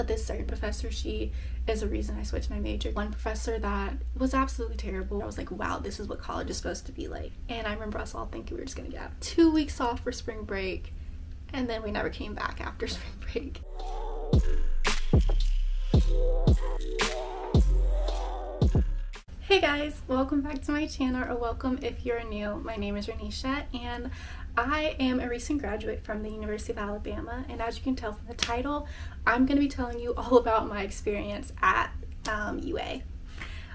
But this certain professor, she is the reason I switched my major. One professor that was absolutely terrible. I was like, wow, this is what college is supposed to be like. And I remember us all thinking we were just gonna get 2 weeks off for spring break, and then we never came back after spring break. Hey guys, welcome back to my channel, or welcome if you're new. My name is Raneisha, and I am a recent graduate from the University of Alabama, and as you can tell from the title, I'm going to be telling you all about my experience at UA.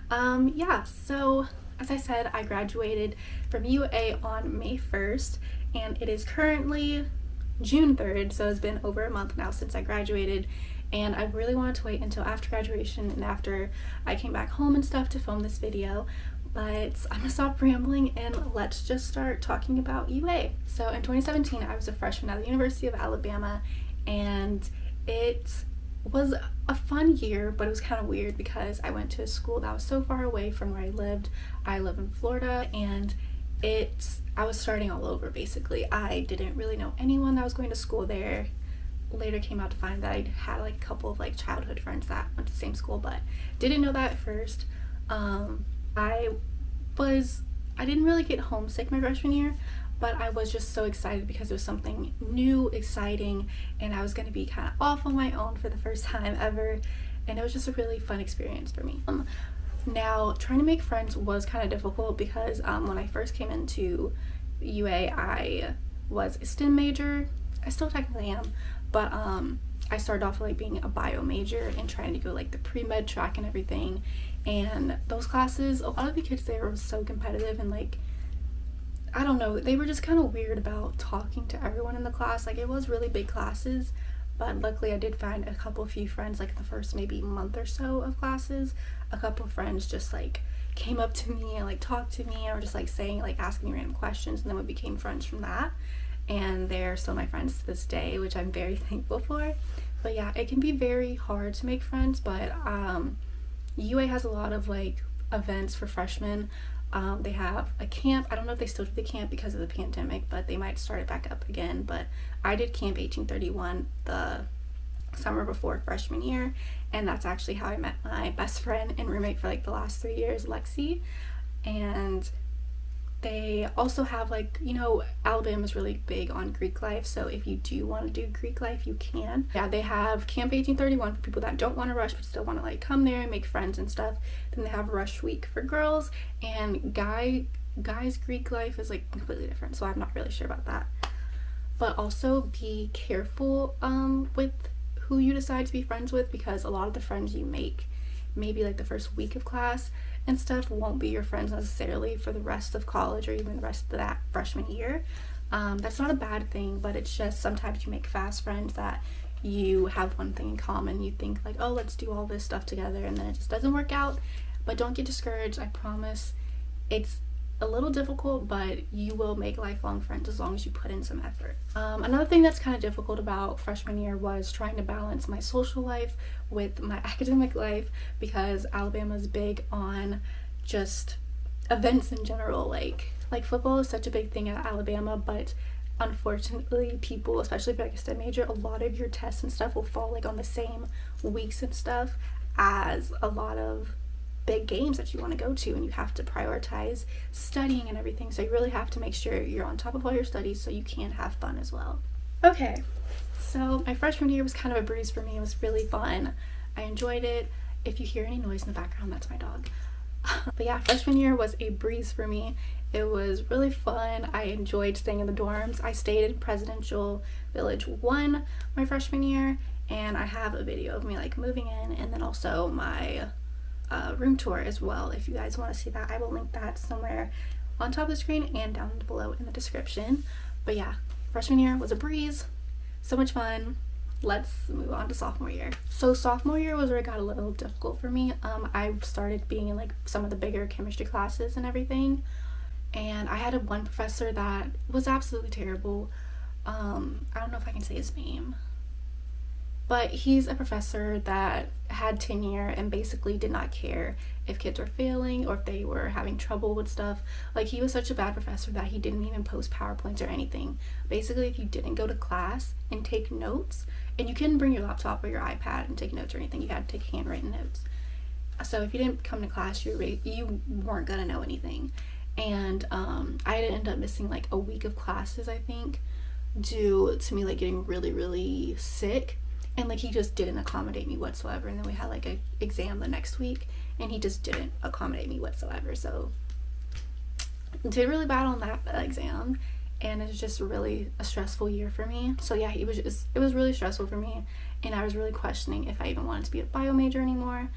Yeah, so as I said, I graduated from UA on May 1st, and it is currently June 3rd, so it's been over a month now since I graduated. And I really wanted to wait until after graduation and after I came back home and stuff to film this video, but I'm gonna stop rambling and let's just start talking about UA. So in 2017, I was a freshman at the University of Alabama, and it was a fun year, but it was kind of weird because I went to a school that was so far away from where I lived. I live in Florida, and I was starting all over basically. I didn't really know anyone that was going to school there. Later came out to find that I had like a couple of like childhood friends that went to the same school, but didn't know that at first. I didn't really get homesick my freshman year, but I was just so excited because it was something new, exciting, and I was going to be kind of off on my own for the first time ever, and it was just a really fun experience for me. Now trying to make friends was kind of difficult because when I first came into UA, I was a STEM major. I still technically am, but I started off like being a bio major and trying to go like the pre-med track and everything, and those classes, a lot of the kids there were so competitive, and like, I don't know, they were just kind of weird about talking to everyone in the class. Like, it was really big classes, but luckily I did find a few friends like in the first maybe month or so of classes. A couple of friends just like came up to me and like talked to me, or just like saying, like asking me random questions, and then we became friends from that. And they're still my friends to this day, which I'm very thankful for. But yeah, it can be very hard to make friends, but UA has a lot of like events for freshmen. They have a camp. I don't know if they still do the camp because of the pandemic, but they might start it back up again. But I did Camp 1831 the summer before freshman year, and that's actually how I met my best friend and roommate for like the last 3 years, Lexi. And they also have, like, you know, Alabama's really big on Greek life, so if you do want to do Greek life, you can. Yeah, they have Camp 1831 for people that don't want to rush but still want to like come there and make friends and stuff. Then they have Rush Week for girls, and guys Greek life is like completely different, so I'm not really sure about that. But also be careful with who you decide to be friends with, because a lot of the friends you make maybe like the first week of class and stuff won't be your friends necessarily for the rest of college or even the rest of that freshman year. That's not a bad thing, but it's just sometimes you make fast friends that you have one thing in common. You think like, oh, let's do all this stuff together, and then it just doesn't work out. But don't get discouraged. I promise it's a little difficult, but you will make lifelong friends as long as you put in some effort. Another thing that's kind of difficult about freshman year was trying to balance my social life with my academic life, because Alabama's big on just events in general. Like football is such a big thing at Alabama, but unfortunately people, especially if you're like a STEM major, a lot of your tests and stuff will fall like on the same weeks and stuff as a lot of big games that you want to go to, and you have to prioritize studying and everything, so you really have to make sure you're on top of all your studies so you can have fun as well. Okay, so my freshman year was kind of a breeze for me. It was really fun. I enjoyed it. If you hear any noise in the background, that's my dog. But yeah, freshman year was a breeze for me. It was really fun. I enjoyed staying in the dorms. I stayed in Presidential Village 1 my freshman year, and I have a video of me like moving in, and then also my room tour as well. If you guys want to see that, I will link that somewhere on top of the screen and down below in the description. But yeah, freshman year was a breeze, so much fun. Let's move on to sophomore year. So sophomore year was where it got a little difficult for me. I started being in like some of the bigger chemistry classes and everything, and I had one professor that was absolutely terrible. I don't know if I can say his name, but he's a professor that had tenure and basically did not care if kids were failing or if they were having trouble with stuff. Like, he was such a bad professor that he didn't even post PowerPoints or anything. Basically, if you didn't go to class and take notes, And you couldn't bring your laptop or your iPad and take notes or anything. You had to take handwritten notes. So if you didn't come to class, you weren't gonna know anything. And I ended up missing like a week of classes, I think, due to me like getting really, really sick. And like he just didn't accommodate me whatsoever. And then we had like an exam the next week, and he just didn't accommodate me whatsoever. So did really bad on that exam, and it was just really a stressful year for me. So yeah, it was really stressful for me, and I was really questioning if I even wanted to be a bio major anymore,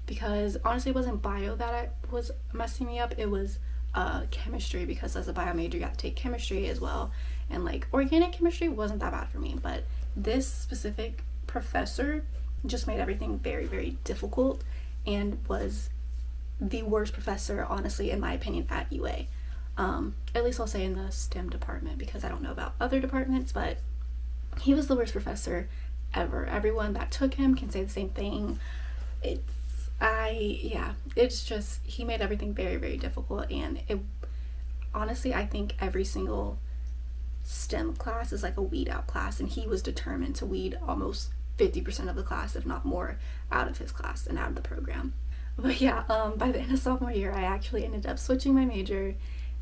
because honestly it wasn't bio that was messing me up, it was chemistry, because as a bio major you have to take chemistry as well, and like organic chemistry wasn't that bad for me, but this specific professor just made everything very, very difficult and was the worst professor, honestly, in my opinion, at UA. At least I'll say in the STEM department, because I don't know about other departments, but he was the worst professor ever. Everyone that took him can say the same thing. It's just, he made everything very, very difficult, and honestly, I think every single STEM class is like a weed out class, and he was determined to weed almost 50% of the class, if not more, out of his class and out of the program. But yeah, by the end of sophomore year, I actually ended up switching my major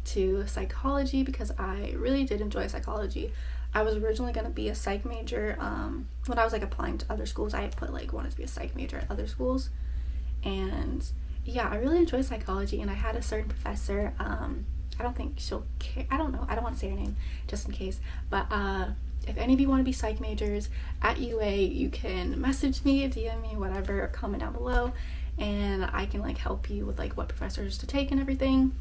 to psychology, because I really did enjoy psychology. I was originally going to be a psych major. When I was like applying to other schools, I put like wanted to be a psych major at other schools, and yeah, I really enjoy psychology. And I had a certain professor, I don't think she'll care, I don't know, I don't want to say her name just in case, but if any of you want to be psych majors at UA, you can message me, DM me, whatever, or comment down below, and I can like help you with like what professors to take and everything.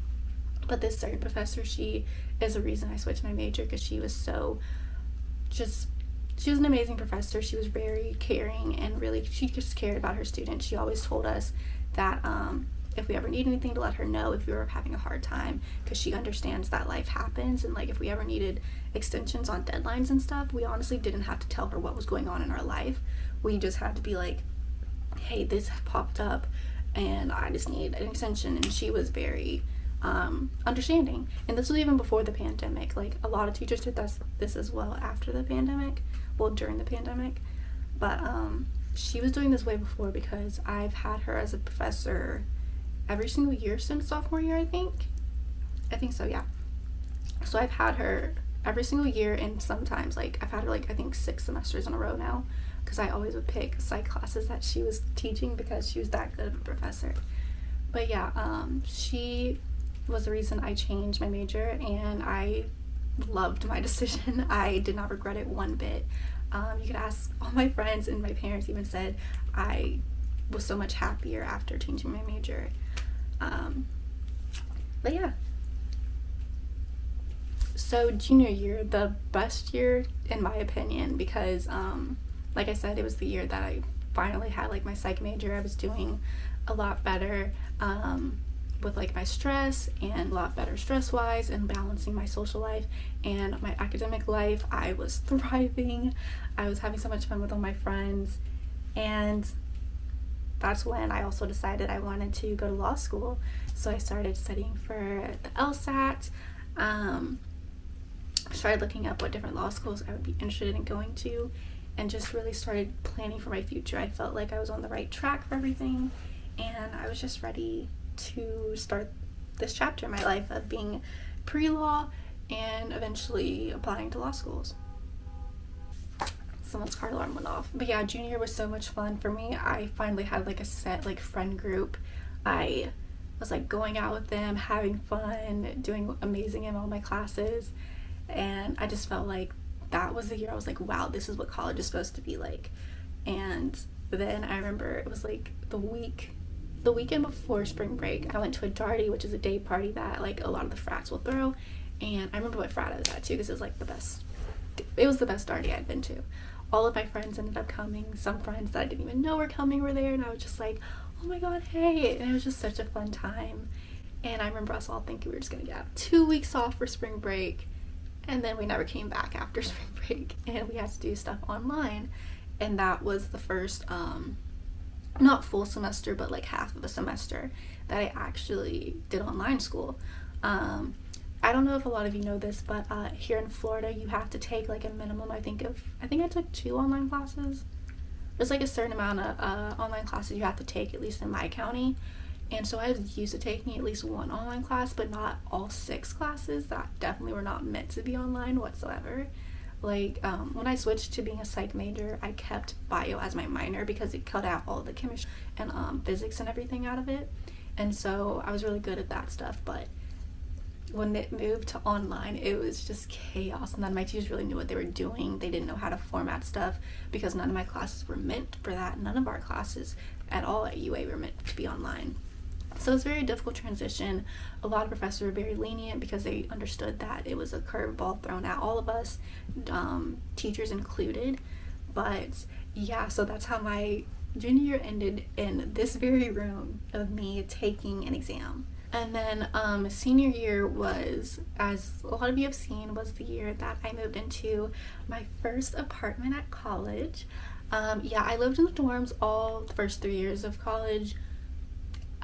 But this certain professor, she is the reason I switched my major, because she was she was an amazing professor. She was very caring, and really she just cared about her students. She always told us that if we ever need anything, to let her know if we were having a hard time, because she understands that life happens, and like if we ever needed extensions on deadlines and stuff, we honestly didn't have to tell her what was going on in our life. We just had to be like, hey, this popped up and I just need an extension. And she was very understanding, and this was even before the pandemic. Like a lot of teachers did this as well after the pandemic, well, during the pandemic, but she was doing this way before, because I've had her as a professor every single year since sophomore year, I think so, yeah. So I've had her every single year, and sometimes like I've had her like I think 6 semesters in a row now, because I always would pick psych classes that she was teaching, because she was that good of a professor. But yeah, she was the reason I changed my major, and I loved my decision. I did not regret it one bit. You could ask all my friends, and my parents even said I was so much happier after changing my major. But yeah, so junior year, the best year in my opinion, because like I said, it was the year that I finally had like my psych major. I was doing a lot better with like my stress, and a lot better stress wise, and balancing my social life and my academic life. I was thriving. I was having so much fun with all my friends, and that's when I also decided I wanted to go to law school. So I started studying for the LSAT, started looking up what different law schools I would be interested in going to, and just really started planning for my future. I felt like I was on the right track for everything, and I was just ready to start this chapter in my life of being pre-law and eventually applying to law schools. Someone's car alarm went off. But yeah, junior year was so much fun for me. I finally had like a set like friend group. I was like going out with them, having fun, doing amazing in all my classes, and I just felt like that was the year I was like, wow, this is what college is supposed to be like. And then I remember it was like the weekend before spring break, I went to a darty, which is a day party that like a lot of the frats will throw, and I remember what frat I was at too, because it was like it was the best darty I'd been to. All of my friends ended up coming. Some friends that I didn't even know were coming were there, and I was just like, oh my god, hey, and it was just such a fun time. And I remember us all thinking we were just gonna get 2 weeks off for spring break, and then we never came back after spring break, and we had to do stuff online. And that was the first not full semester, but like half of a semester that I actually did online school. I don't know if a lot of you know this, but here in Florida you have to take like a minimum, I think I took 2 online classes. There's like a certain amount of online classes you have to take, at least in my county. And so I was used to taking at least 1 online class, but not all 6 classes that definitely were not meant to be online whatsoever. Like when I switched to being a psych major, I kept bio as my minor because it cut out all the chemistry and physics and everything out of it. And so I was really good at that stuff, but when it moved to online, it was just chaos. None of my teachers really knew what they were doing. They didn't know how to format stuff because none of my classes were meant for that. None of our classes at all at UA were meant to be online. So it's a very difficult transition. A lot of professors were very lenient because they understood that it was a curveball thrown at all of us, teachers included. But yeah, so that's how my junior year ended, in this very room of me taking an exam. And then senior year was, as a lot of you have seen, was the year that I moved into my first apartment at college. Yeah, I lived in the dorms all the first 3 years of college.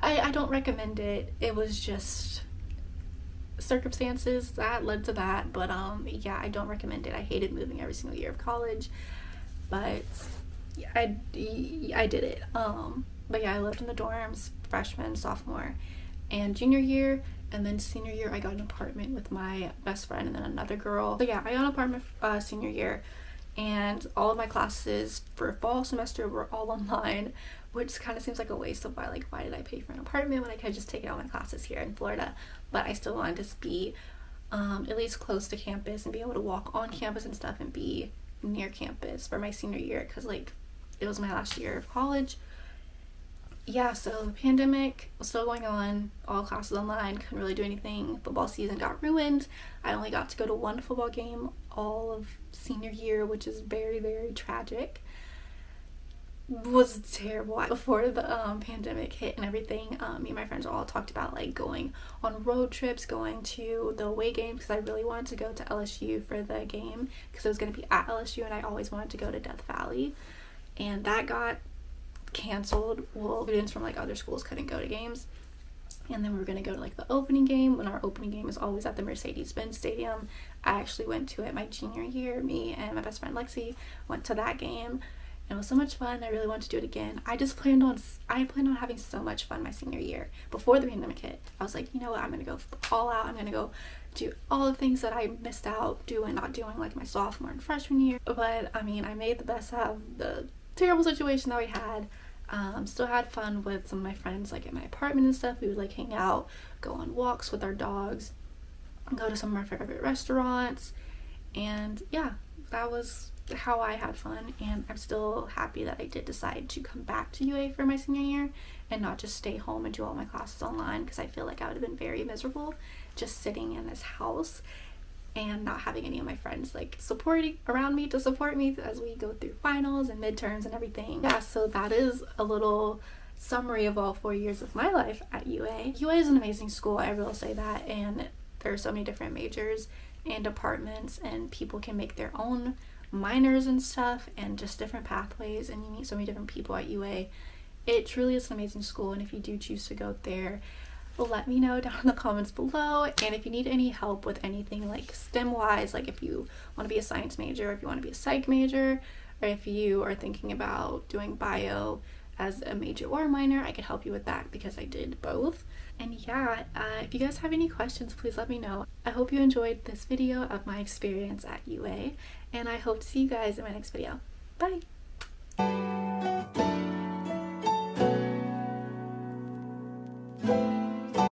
I don't recommend it. It was just circumstances that led to that, but yeah, I don't recommend it. I hated moving every single year of college, but yeah, I did it. But yeah, I lived in the dorms freshman, sophomore, and junior year, and then senior year I got an apartment with my best friend and then another girl. So yeah, I got an apartment senior year, and all of my classes for fall semester were all online, which kind of seems like a waste of why did I pay for an apartment when I could just take all my classes here in Florida. But I still wanted to be at least close to campus and be able to walk on campus and stuff and be near campus for my senior year, because like it was my last year of college. Yeah, so the pandemic was still going on, all classes online, couldn't really do anything. Football season got ruined. I only got to go to 1 football game all of senior year, which is very, very tragic. Was terrible. Before the pandemic hit and everything, me and my friends all talked about like going on road trips, going to the away games, because I really wanted to go to LSU for the game because it was going to be at LSU, and I always wanted to go to Death Valley, and that got canceled. Well, students from like other schools couldn't go to games, and then we were going to go to like the opening game, when our opening game is always at the Mercedes-Benz Stadium. I actually went to it my junior year. Me and my best friend Lexi went to that game. It was so much fun. I really wanted to do it again. I planned on having so much fun my senior year before the pandemic hit. I was like, you know what, I'm gonna go all out. I'm gonna go do all the things that I missed out not doing like my sophomore and freshman year. But I mean, I made the best out of the terrible situation that we had. Still had fun with some of my friends like at my apartment and stuff. We would like hang out, go on walks with our dogs, go to some of our favorite restaurants, and yeah, that was how I had fun. And I'm still happy that I did decide to come back to UA for my senior year and not just stay home and do all my classes online, because I feel like I would have been very miserable just sitting in this house and not having any of my friends like supporting around me to support me as we go through finals and midterms and everything. Yeah, so that is a little summary of all 4 years of my life at UA. UA is an amazing school, I will say that, and there are so many different majors and departments, and people can make their own minors and stuff, and just different pathways, and you meet so many different people at UA. It truly is an amazing school, and if you do choose to go there, let me know down in the comments below. And if you need any help with anything like STEM wise, like if you want to be a science major, if you want to be a psych major, or if you are thinking about doing bio as a major or a minor, I could help you with that because I did both. And yeah, if you guys have any questions, please let me know. I hope you enjoyed this video of my experience at UA, and I hope to see you guys in my next video. Bye!